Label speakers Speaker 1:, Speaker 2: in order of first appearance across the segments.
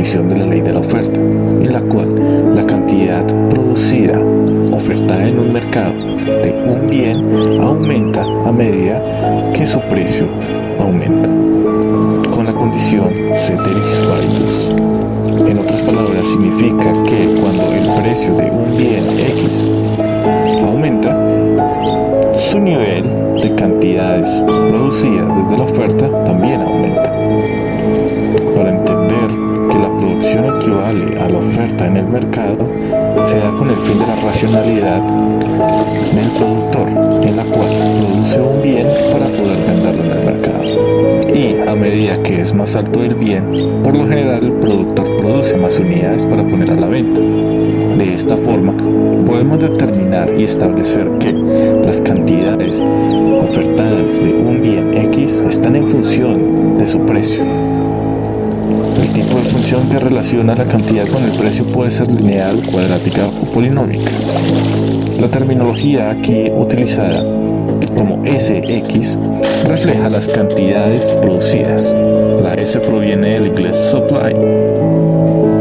Speaker 1: condición de la ley de la oferta, en la cual la cantidad producida, ofertada en un mercado de un bien aumenta a medida que su precio aumenta, con la condición ceteris paribus. En otras palabras, significa que cuando el precio de un bien X aumenta, su nivel de cantidades producidas desde la oferta también aumenta. Para entender que la producción equivale a la oferta en el mercado, se da con el fin de la racionalidad del productor, en la cual produce un bien para poder venderlo en el mercado. Y a medida que es más alto el bien, por lo general el productor produce más unidades para poner a la venta. De esta forma, podemos determinar y establecer que las cantidades ofertadas de un bien X están en función de su precio. El tipo de función que relaciona la cantidad con el precio puede ser lineal, cuadrática o polinómica. La terminología aquí utilizada como SX refleja las cantidades producidas. La S proviene del inglés supply.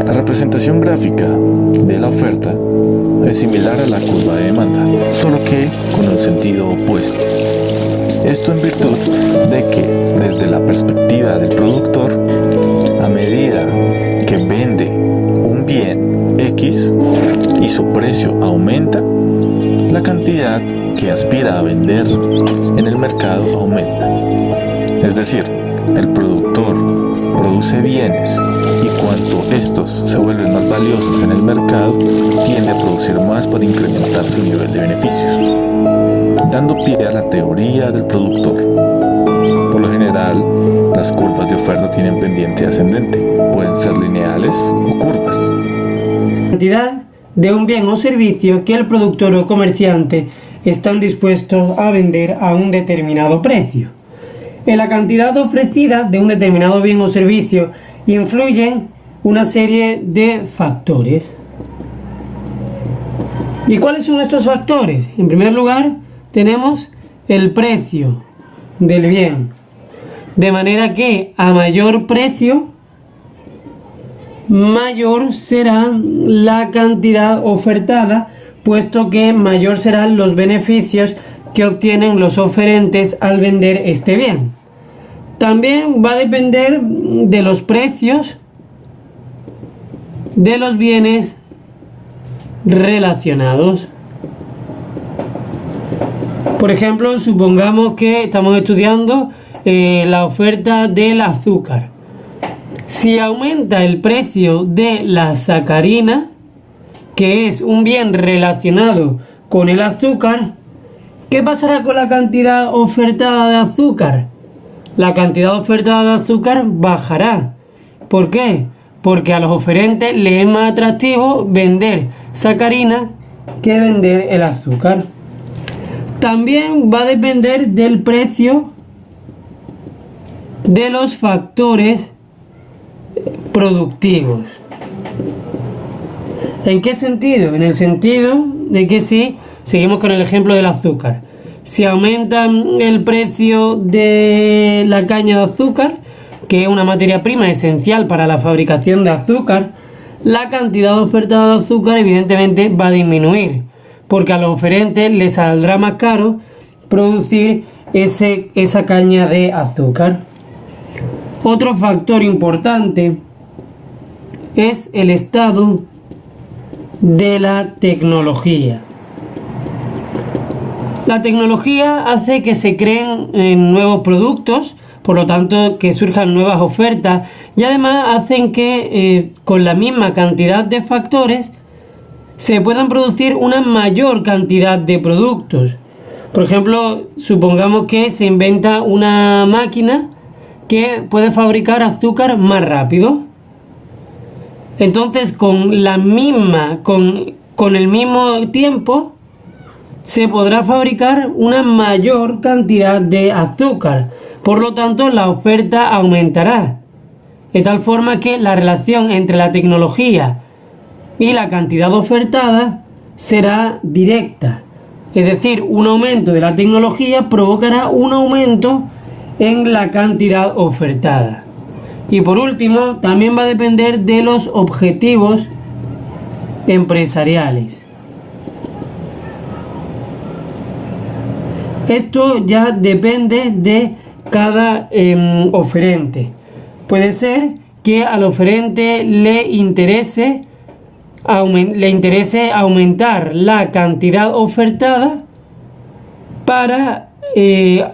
Speaker 1: La representación gráfica de la oferta es similar a la curva de demanda, solo que con un sentido opuesto. Esto en virtud de que, desde la perspectiva del productor, a medida que vende un bien X y su precio aumenta, la cantidad que aspira a vender en el mercado aumenta. Es decir, el productor produce bienes y cuanto estos se vuelven más valiosos en el mercado, tiende a producir más para incrementar su nivel de beneficios, dando pie a la teoría del productor. Por lo general, las curvas de oferta tienen pendiente ascendente, pueden ser lineales o curvas.
Speaker 2: Cantidad de un bien o servicio que el productor o comerciante están dispuestos a vender a un determinado precio. En la cantidad ofrecida de un determinado bien o servicio influyen una serie de factores. ¿Y cuáles son estos factores? En primer lugar, tenemos el precio del bien. De manera que a mayor precio, mayor será la cantidad ofertada, puesto que mayor serán los beneficios que obtienen los oferentes al vender este bien. También va a depender de los precios de los bienes relacionados. Por ejemplo, supongamos que estamos estudiando la oferta del azúcar. Si aumenta el precio de la sacarina, que es un bien relacionado con el azúcar, ¿qué pasará con la cantidad ofertada de azúcar? La cantidad ofertada de azúcar bajará. ¿Por qué? Porque a los oferentes les es más atractivo vender sacarina que vender el azúcar. También va a depender del precio de los factores productivos. ¿En qué sentido? En el sentido de que si seguimos con el ejemplo del azúcar, si aumenta el precio de la caña de azúcar, que es una materia prima esencial para la fabricación de azúcar, la cantidad ofertada de azúcar evidentemente va a disminuir, porque a los oferentes les saldrá más caro producir esa caña de azúcar. Otro factor importante es el estado de la tecnología. La tecnología hace que se creen nuevos productos, por lo tanto que surjan nuevas ofertas, y además hacen que con la misma cantidad de factores se puedan producir una mayor cantidad de productos. Por ejemplo, supongamos que se inventa una máquina que puede fabricar azúcar más rápido. Entonces, con el mismo tiempo, se podrá fabricar una mayor cantidad de azúcar. Por lo tanto, la oferta aumentará. De tal forma que la relación entre la tecnología y la cantidad ofertada será directa. Es decir, un aumento de la tecnología provocará un aumento en la cantidad ofertada. Y por último, también va a depender de los objetivos empresariales. Esto ya depende de cada oferente. Puede ser que al oferente le interese aumentar la cantidad ofertada para de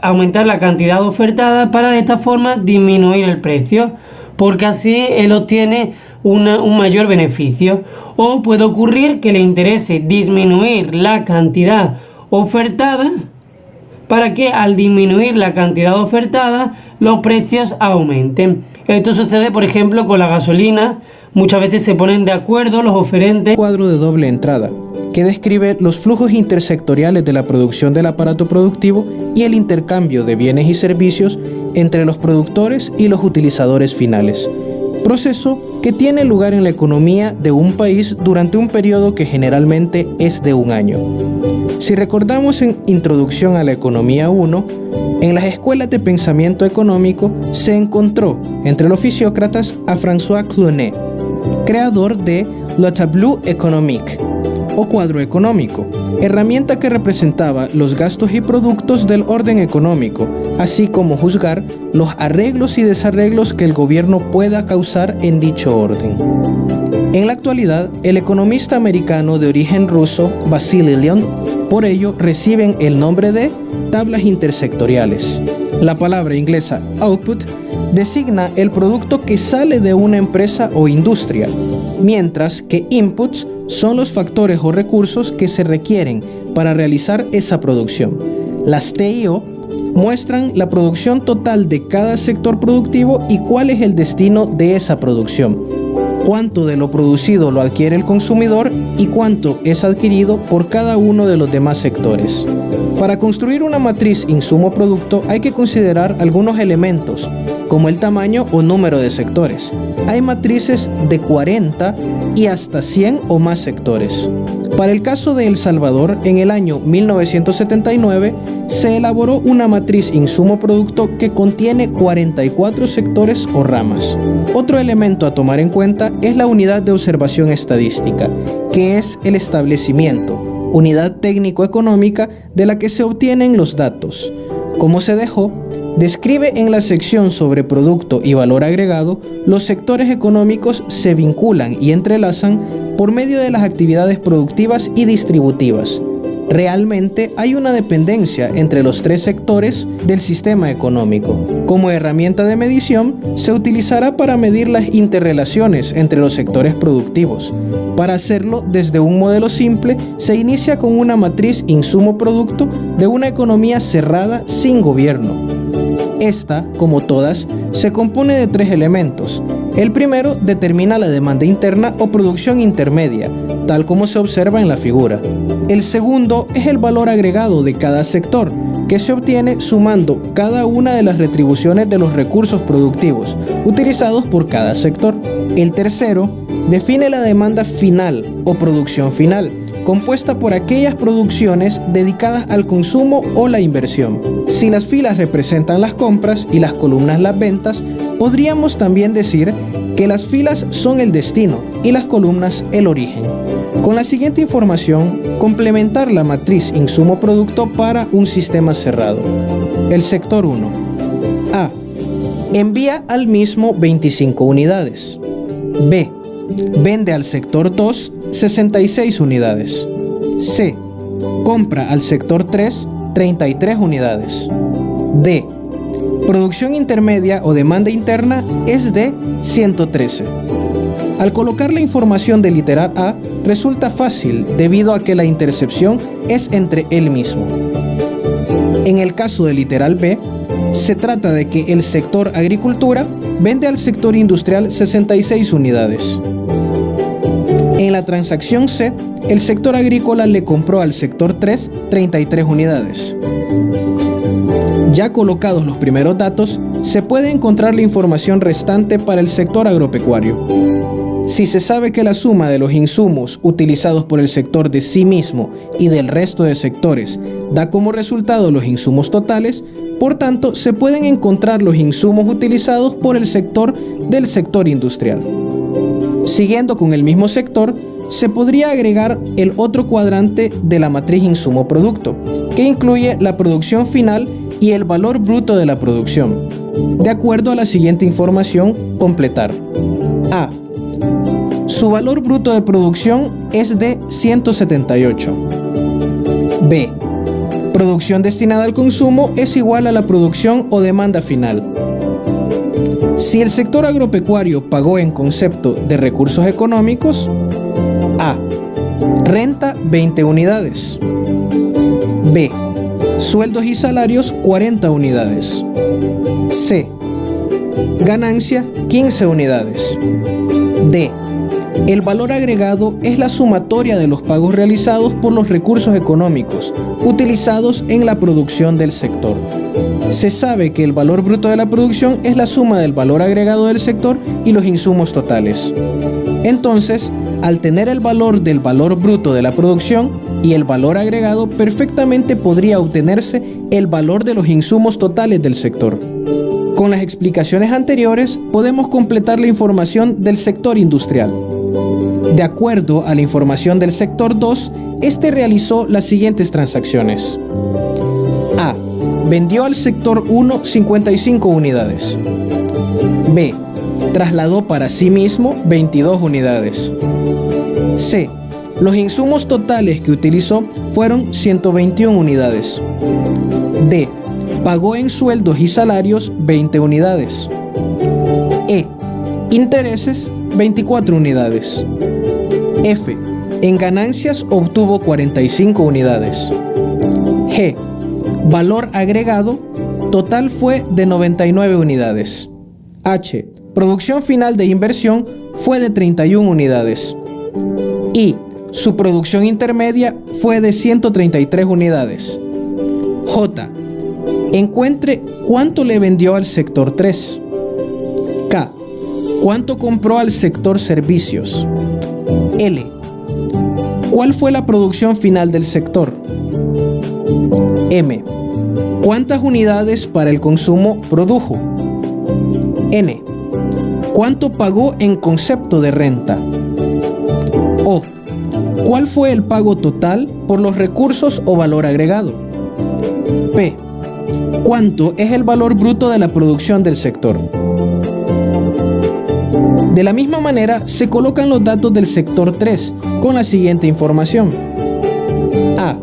Speaker 2: esta forma disminuir el precio, porque así él obtiene un mayor beneficio. O puede ocurrir que le interese disminuir la cantidad ofertada para que al disminuir la cantidad ofertada los precios aumenten. Esto sucede, por ejemplo, con la gasolina. Muchas veces se ponen de acuerdo los oferentes.
Speaker 3: Cuadro de doble entrada, que describe los flujos intersectoriales de la producción del aparato productivo y el intercambio de bienes y servicios entre los productores y los utilizadores finales. Proceso que tiene lugar en la economía de un país durante un periodo que generalmente es de un año. Si recordamos en Introducción a la Economía 1, en las escuelas de pensamiento económico se encontró entre los fisiócratas a François Clunet, creador de Le Tableau économique o cuadro económico, herramienta que representaba los gastos y productos del orden económico, así como juzgar los arreglos y desarreglos que el gobierno pueda causar en dicho orden. En la actualidad, el economista americano de origen ruso, Vasily Leon, por ello reciben el nombre de tablas intersectoriales. La palabra inglesa output designa el producto que sale de una empresa o industria, mientras que inputs son los factores o recursos que se requieren para realizar esa producción. Las TIO muestran la producción total de cada sector productivo y cuál es el destino de esa producción, cuánto de lo producido lo adquiere el consumidor y cuánto es adquirido por cada uno de los demás sectores. Para construir una matriz insumo-producto hay que considerar algunos elementos, como el tamaño o número de sectores. Hay matrices de 40 y hasta 100 o más sectores. Para el caso de El Salvador, en el año 1979, se elaboró una matriz insumo-producto que contiene 44 sectores o ramas. Otro elemento a tomar en cuenta es la unidad de observación estadística, que es el establecimiento, unidad técnico-económica de la que se obtienen los datos. Como se dejó, describe en la sección sobre producto y valor agregado, los sectores económicos se vinculan y entrelazan por medio de las actividades productivas y distributivas. Realmente hay una dependencia entre los tres sectores del sistema económico. Como herramienta de medición, se utilizará para medir las interrelaciones entre los sectores productivos. Para hacerlo desde un modelo simple, se inicia con una matriz insumo-producto de una economía cerrada sin gobierno. Esta, como todas, se compone de tres elementos. El primero determina la demanda interna o producción intermedia, tal como se observa en la figura. El segundo es el valor agregado de cada sector, que se obtiene sumando cada una de las retribuciones de los recursos productivos utilizados por cada sector. El tercero define la demanda final o producción final, compuesta por aquellas producciones dedicadas al consumo o la inversión. Si las filas representan las compras y las columnas las ventas, podríamos también decir que las filas son el destino y las columnas el origen. Con la siguiente información, complementar la matriz insumo-producto para un sistema cerrado. El sector 1. A. Envía al mismo 25 unidades. B. Vende al sector 2 66 unidades. C. Compra al sector 3 33 unidades. D. Producción intermedia o demanda interna es de 113. Al colocar la información del literal A, resulta fácil debido a que la intercepción es entre él mismo. En el caso del literal B, se trata de que el sector agricultura vende al sector industrial 66 unidades. En la transacción C, el sector agrícola le compró al sector 3 33 unidades. Ya colocados los primeros datos, se puede encontrar la información restante para el sector agropecuario. Si se sabe que la suma de los insumos utilizados por el sector de sí mismo y del resto de sectores da como resultado los insumos totales, por tanto, se pueden encontrar los insumos utilizados por el sector del sector industrial. Siguiendo con el mismo sector, se podría agregar el otro cuadrante de la matriz insumo-producto, que incluye la producción final y el valor bruto de la producción, de acuerdo a la siguiente información: completar. A. Su valor bruto de producción es de 178. B. Producción destinada al consumo es igual a la producción o demanda final. Si el sector agropecuario pagó en concepto de recursos económicos: A. Renta 20 unidades. B. Sueldos y salarios 40 unidades. C. Ganancia 15 unidades. D. El valor agregado es la sumatoria de los pagos realizados por los recursos económicos utilizados en la producción del sector. Se sabe que el valor bruto de la producción es la suma del valor agregado del sector y los insumos totales. Entonces, al tener el valor del valor bruto de la producción y el valor agregado, perfectamente podría obtenerse el valor de los insumos totales del sector. Con las explicaciones anteriores, podemos completar la información del sector industrial. De acuerdo a la información del sector 2, este realizó las siguientes transacciones. A. Vendió al sector 1 55 unidades. B. Trasladó para sí mismo 22 unidades. C. Los insumos totales que utilizó fueron 121 unidades. D. Pagó en sueldos y salarios 20 unidades. E. Intereses 24 unidades. F. En ganancias obtuvo 45 unidades. G. Valor agregado total fue de 99 unidades. H. Producción final de inversión fue de 31 unidades. I. Su producción intermedia fue de 133 unidades. J. Encuentre cuánto le vendió al sector 3. K. Cuánto compró al sector servicios. L. ¿Cuál fue la producción final del sector? M. ¿Cuántas unidades para el consumo produjo? N. ¿Cuánto pagó en concepto de renta? O. ¿Cuál fue el pago total por los recursos o valor agregado? P. ¿Cuánto es el valor bruto de la producción del sector? De la misma manera, se colocan los datos del sector 3 con la siguiente información. A.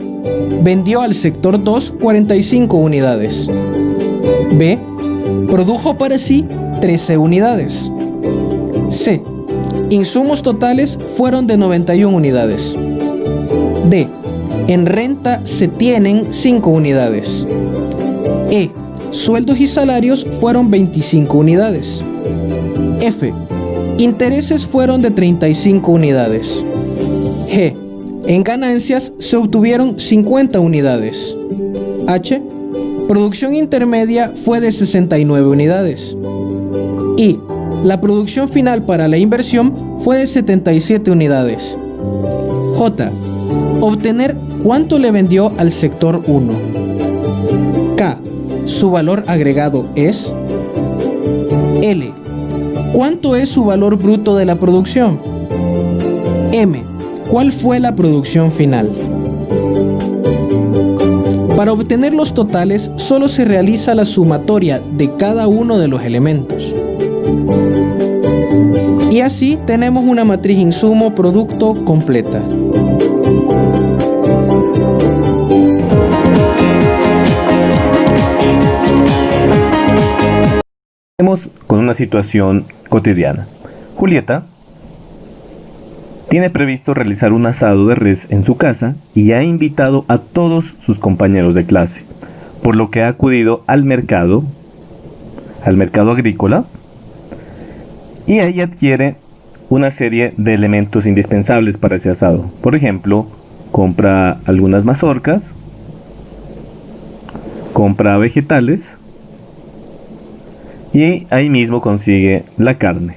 Speaker 3: Vendió al sector 2 45 unidades. B. Produjo para sí 13 unidades. C. Insumos totales fueron de 91 unidades. D. En renta se tienen 5 unidades. E. Sueldos y salarios fueron 25 unidades. F. Intereses fueron de 35 unidades. G. En ganancias se obtuvieron 50 unidades. H. Producción intermedia fue de 69 unidades. I. La producción final para la inversión fue de 77 unidades. J. Obtener cuánto le vendió al sector 1. K. Su valor agregado es. L. ¿Cuánto es su valor bruto de la producción? M. ¿Cuál fue la producción final? Para obtener los totales, solo se realiza la sumatoria de cada uno de los elementos. Y así tenemos una matriz insumo-producto completa.
Speaker 1: Con una situación cotidiana. Julieta tiene previsto realizar un asado de res en su casa y ha invitado a todos sus compañeros de clase, por lo que ha acudido al mercado agrícola, y ahí adquiere una serie de elementos indispensables para ese asado. Por ejemplo, compra algunas mazorcas, compra vegetales, y ahí mismo consigue la carne.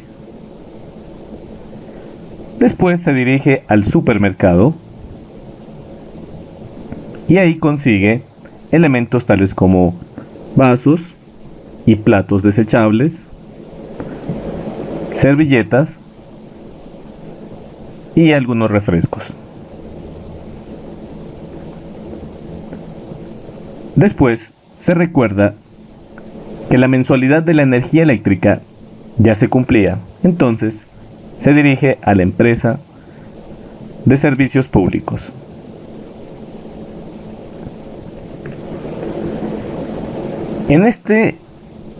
Speaker 1: Después se dirige al supermercado y ahí consigue elementos tales como vasos y platos desechables, servilletas y algunos refrescos. Después se recuerda que la mensualidad de la energía eléctrica ya se cumplía, entonces se dirige a la empresa de servicios públicos. En este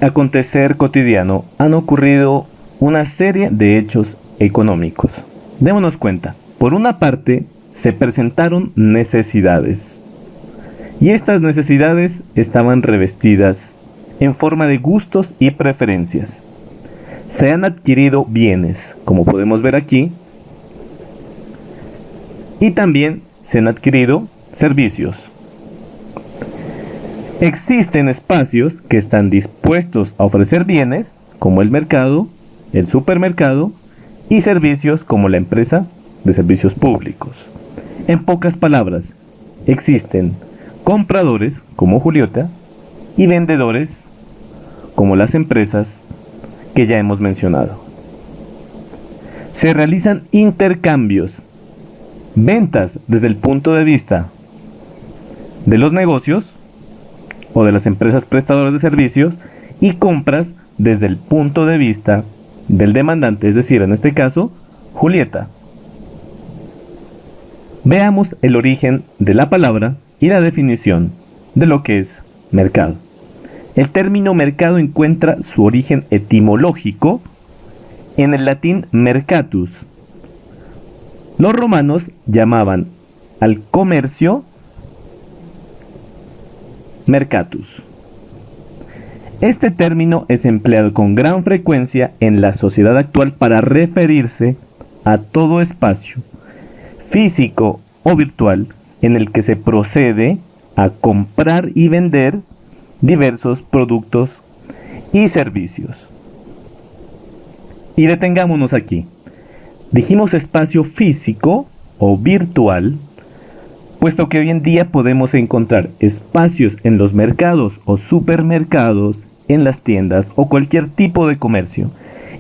Speaker 1: acontecer cotidiano han ocurrido una serie de hechos económicos. Démonos cuenta, por una parte se presentaron necesidades y estas necesidades estaban revestidas en forma de gustos y preferencias. Se han adquirido bienes, como podemos ver aquí, y también se han adquirido servicios. Existen espacios que están dispuestos a ofrecer bienes, como el mercado, el supermercado, y servicios como la empresa de servicios públicos. En pocas palabras, existen compradores, como Julieta, y vendedores, como las empresas que ya hemos mencionado. Se realizan intercambios, ventas desde el punto de vista de los negocios o de las empresas prestadoras de servicios y compras desde el punto de vista del demandante, es decir, en este caso, Julieta. Veamos el origen de la palabra y la definición de lo que es mercado. El término mercado encuentra su origen etimológico en el latín mercatus. Los romanos llamaban al comercio mercatus. Este término es empleado con gran frecuencia en la sociedad actual para referirse a todo espacio, físico o virtual, en el que se procede a comprar y vender diversos productos y servicios. Y detengámonos aquí. Dijimos espacio físico o virtual, puesto que hoy en día podemos encontrar espacios en los mercados o supermercados, en las tiendas o cualquier tipo de comercio.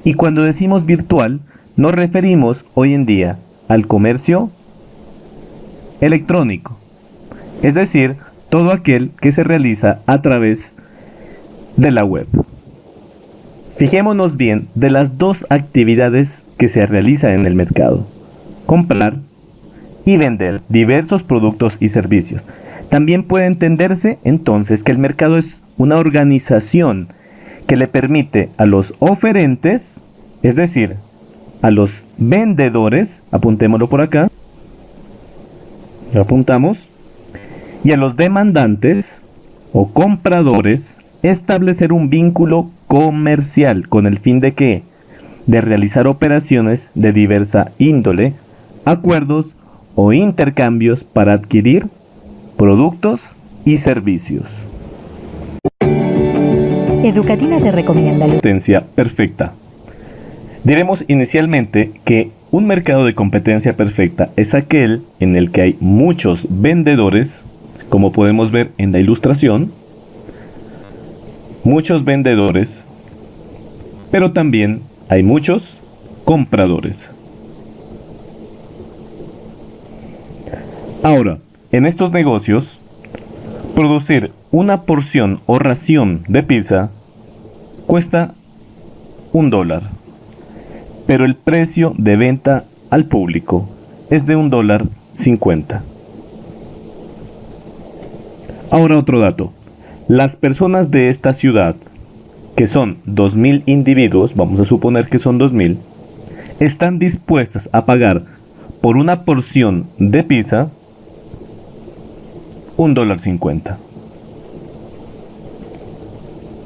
Speaker 1: Y cuando decimos virtual, nos referimos hoy en día al comercio electrónico, es decir, todo aquel que se realiza a través de la web. Fijémonos bien de las dos actividades que se realizan en el mercado: comprar y vender diversos productos y servicios. También puede entenderse entonces que el mercado es una organización que le permite a los oferentes, es decir, a los vendedores, apuntémoslo por acá, lo apuntamos, y a los demandantes o compradores establecer un vínculo comercial con el fin de ¿qué? De realizar operaciones de diversa índole, acuerdos o intercambios para adquirir productos y servicios.
Speaker 4: Educatina te recomienda
Speaker 1: Competencia perfecta. Diremos inicialmente que un mercado de competencia perfecta es aquel en el que hay muchos vendedores, como podemos ver en la ilustración, muchos vendedores, pero también hay muchos compradores. Ahora, en estos negocios, producir una porción o ración de pizza cuesta $1, pero el precio de venta al público es de $1.50. Ahora otro dato: las personas de esta ciudad, que son 2.000 individuos, vamos a suponer que son 2.000, están dispuestas a pagar por una porción de pizza $1.50.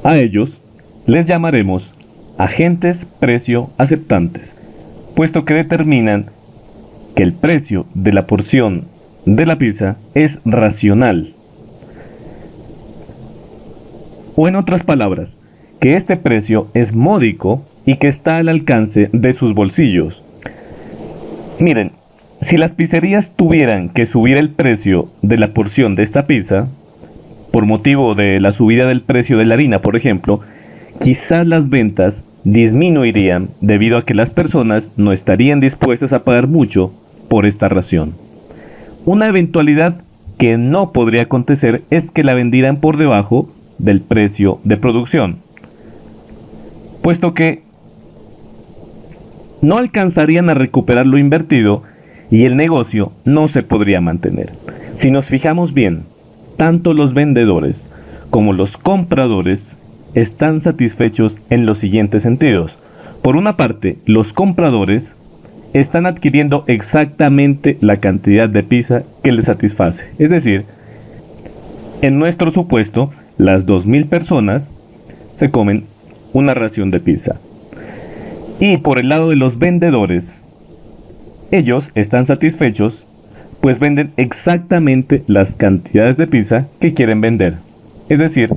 Speaker 1: A ellos les llamaremos agentes precio aceptantes, puesto que determinan que el precio de la porción de la pizza es racional. O en otras palabras, que este precio es módico y que está al alcance de sus bolsillos.
Speaker 5: Miren, si las pizzerías tuvieran que subir el precio de la porción de esta pizza, por motivo de la subida del precio de la harina, por ejemplo, quizás las ventas disminuirían debido a que las personas no estarían dispuestas a pagar mucho por esta ración. Una eventualidad que no podría acontecer es que la vendieran por debajo del precio de producción, puesto que no alcanzarían a recuperar lo invertido y el negocio no se podría mantener. Si nos fijamos bien, tanto los vendedores como los compradores están satisfechos en los siguientes sentidos. Por una parte, los compradores están adquiriendo exactamente la cantidad de pizza que les satisface. Es decir, en nuestro supuesto, las 2000 personas se comen una ración de pizza. Y por el lado de los vendedores, ellos están satisfechos, pues venden exactamente las cantidades de pizza que quieren vender. Es decir,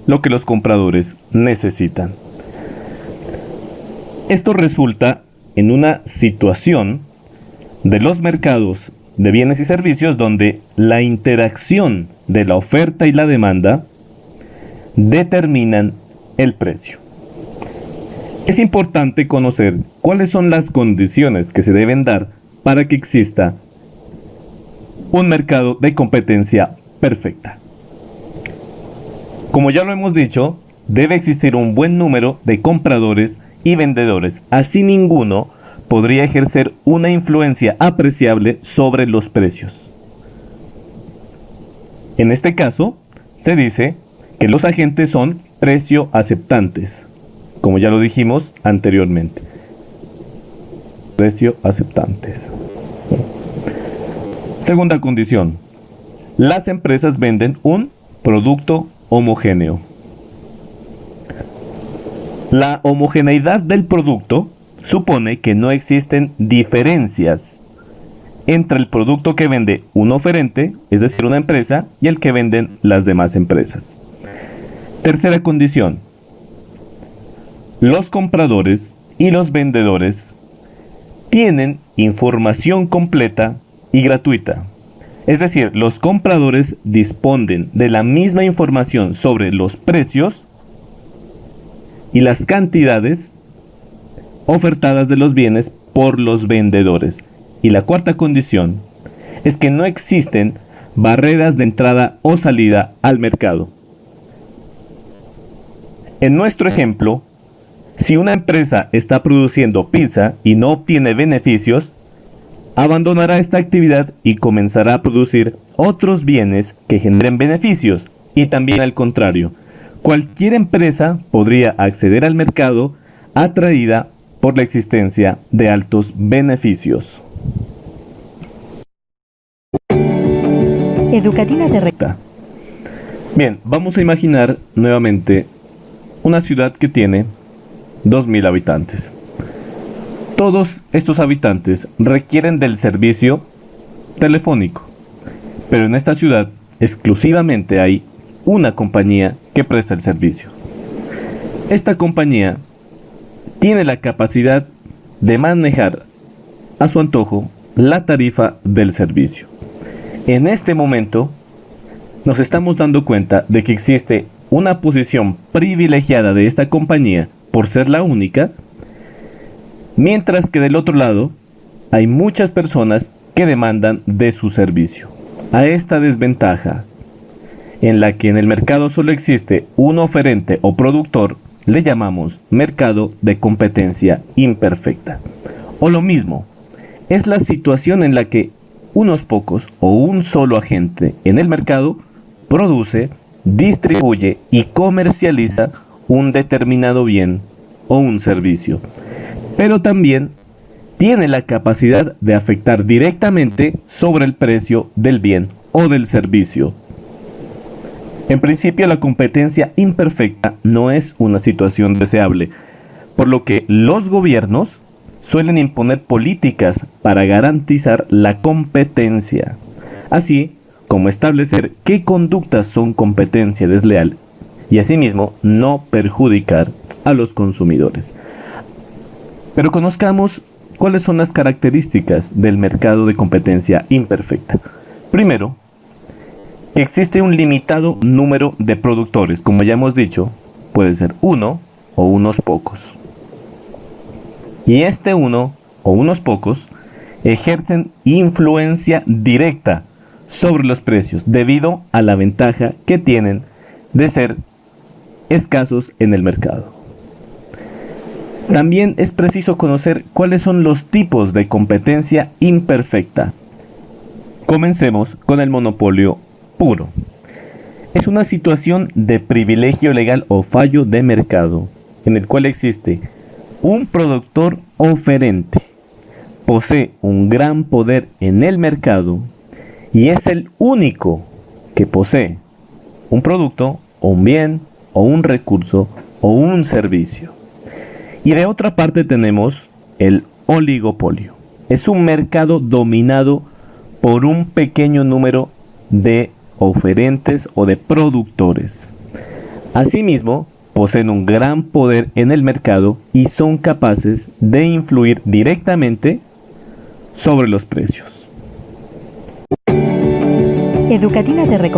Speaker 5: lo que los compradores necesitan. Esto resulta en una situación de los mercados de bienes y servicios donde la interacción de la oferta y la demanda determinan el precio. Es importante conocer cuáles son las condiciones que se deben dar para que exista un mercado de competencia perfecta. Como ya lo hemos dicho, debe existir un buen número de compradores y vendedores, así ninguno podría ejercer una influencia apreciable sobre los precios. En este caso, se dice que los agentes son precio aceptantes, como ya lo dijimos anteriormente. Precio aceptantes. Segunda condición, las empresas venden un producto homogéneo. La homogeneidad del producto supone que no existen diferencias entre el producto que vende un oferente, es decir, una empresa, y el que venden las demás empresas. Tercera condición, los compradores y los vendedores tienen información completa y gratuita. Es decir, los compradores disponen de la misma información sobre los precios y las cantidades ofertadas de los bienes por los vendedores. Y la cuarta condición es que no existen barreras de entrada o salida al mercado. En nuestro ejemplo, si una empresa está produciendo pizza y no obtiene beneficios, abandonará esta actividad y comenzará a producir otros bienes que generen beneficios. Y también al contrario, cualquier empresa podría acceder al mercado atraída por la existencia de altos beneficios.
Speaker 4: Educatina de
Speaker 5: Bien, vamos a imaginar nuevamente una ciudad que tiene 2000 habitantes. Todos estos habitantes requieren del servicio telefónico, pero en esta ciudad exclusivamente hay una compañía que presta el servicio. Esta compañía tiene la capacidad de manejar a su antojo la tarifa del servicio. En este momento nos estamos dando cuenta de que existe una posición privilegiada de esta compañía por ser la única, mientras que del otro lado hay muchas personas que demandan de su servicio. A esta desventaja, en la que en el mercado solo existe un oferente o productor, le llamamos mercado de competencia imperfecta. O lo mismo, es la situación en la que unos pocos o un solo agente en el mercado produce, distribuye y comercializa un determinado bien o un servicio, pero también tiene la capacidad de afectar directamente sobre el precio del bien o del servicio. En principio, la competencia imperfecta no es una situación deseable, por lo que los gobiernos suelen imponer políticas para garantizar la competencia, así como establecer qué conductas son competencia desleal y asimismo no perjudicar a los consumidores. Pero conozcamos ¿cuáles son las características del mercado de competencia imperfecta? Primero, que existe un limitado número de productores. Como ya hemos dicho, puede ser uno o unos pocos. Y este uno o unos pocos ejercen influencia directa sobre los precios debido a la ventaja que tienen de ser escasos en el mercado. También es preciso conocer cuáles son los tipos de competencia imperfecta. Comencemos con el monopolio puro. Es una situación de privilegio legal o fallo de mercado en el cual existe un productor oferente, posee un gran poder en el mercado y es el único que posee un producto o un bien o un recurso o un servicio. Y de otra parte tenemos el oligopolio. Es un mercado dominado por un pequeño número de oferentes o de productores. Asimismo, poseen un gran poder en el mercado y son capaces de influir directamente sobre los precios.
Speaker 4: Educatina te recomienda.